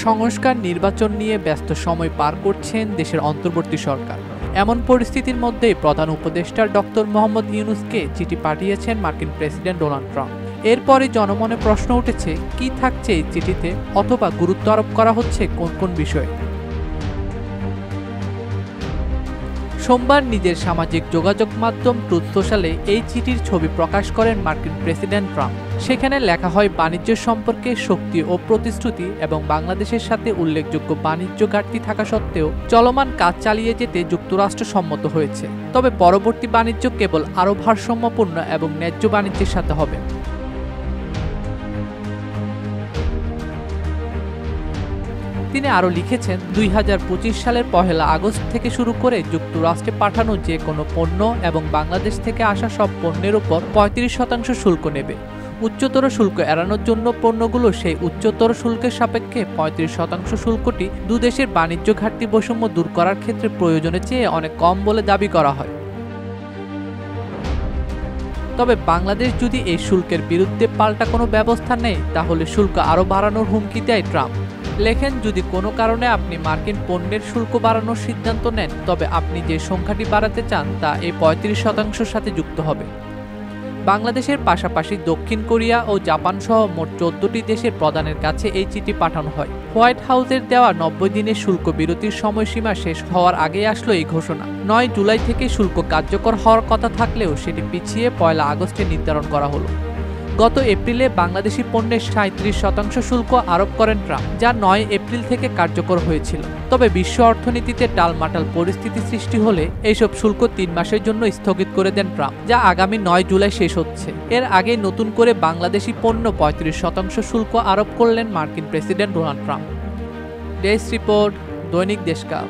সংস্কার নির্বাচন নিয়ে ব্যস্ত সময় পার করছেন দেশের অন্তর্বর্তী সরকার। এমন পরিস্থিতির মধ্যেই প্রধান উপদেষ্টা ডক্টর মোহাম্মদ ইউনূসকে চিঠি পাঠিয়েছেন মার্কিন প্রেসিডেন্ট ডোনাল্ড ট্রাম্প। এরপরে জনমনে প্রশ্ন উঠেছে, কি থাকছে এই চিঠিতে, অথবা গুরুত্ব আরোপ করা হচ্ছে কোন কোন বিষয়ে। সোমবার নিজের সামাজিক যোগাযোগ মাধ্যম ট্রুথ সোশ্যালে এই চিঠির ছবি প্রকাশ করেন মার্কিন প্রেসিডেন্ট ট্রাম্প। সেখানে লেখা হয়, বাণিজ্য সম্পর্কে শক্তি ও প্রতিশ্রুতি এবং বাংলাদেশের সাথে উল্লেখযোগ্য বাণিজ্য ঘাটতি থাকা সত্ত্বেও চলমান কাজ চালিয়ে যেতে যুক্তরাষ্ট্র সম্মত হয়েছে। তবে পরবর্তী বাণিজ্য কেবল আরও ভারসাম্যপূর্ণ এবং ন্যায্য বাণিজ্যের সাথে হবে। তিনি আরও লিখেছেন, 2025 সালের 1 আগস্ট থেকে শুরু করে যুক্তরাষ্ট্রে পাঠানো যে কোনো পণ্য এবং বাংলাদেশ থেকে আসা সব পণ্যের উপর 35% শুল্ক নেবে। উচ্চতর শুল্ক এড়ানোর জন্য পণ্যগুলো সেই উচ্চতর শুল্কের সাপেক্ষে 35% শুল্কটি দুদেশের বাণিজ্য ঘাটতি বৈষম্য দূর করার ক্ষেত্রে প্রয়োজনের চেয়ে অনেক কম বলে দাবি করা হয়। তবে বাংলাদেশ যদি এই শুল্কের বিরুদ্ধে পাল্টা কোনো ব্যবস্থা নেয়, তাহলে শুল্ক আরও বাড়ানোর হুমকি দেয় ট্রাম্প। লেখেন, যদি কোনো কারণে আপনি মার্কিন পণ্যের শুল্ক বাড়ানোর সিদ্ধান্ত নেন, তবে আপনি যে সংখ্যাটি বাড়াতে চান তা এই 35% সাথে যুক্ত হবে। বাংলাদেশের পাশাপাশি দক্ষিণ কোরিয়া ও জাপান সহ মোট 14টি দেশের প্রধানের কাছে এই চিঠি পাঠানো হয়। হোয়াইট হাউসের দেওয়া 90 দিনের শুল্ক বিরতির সময়সীমা শেষ হওয়ার আগেই আসলো এই ঘোষণা। 9 জুলাই থেকে শুল্ক কার্যকর হওয়ার কথা থাকলেও সেটি পিছিয়ে 1 আগস্টে নির্ধারণ করা হলো। গত এপ্রিলে বাংলাদেশি পণ্যের 37% শুল্ক আরোপ করেন ট্রাম্প, যা 9 এপ্রিল থেকে কার্যকর হয়েছিল। তবে বিশ্ব অর্থনীতিতে টালমাটাল পরিস্থিতি সৃষ্টি হলে এইসব শুল্ক 3 মাসের জন্য স্থগিত করে দেন ট্রাম্প, যা আগামী 9 জুলাই শেষ হচ্ছে। এর আগে নতুন করে বাংলাদেশি পণ্য 35% শুল্ক আরোপ করলেন মার্কিন president Donald Trump. Desk report, দৈনিক দেশকাল।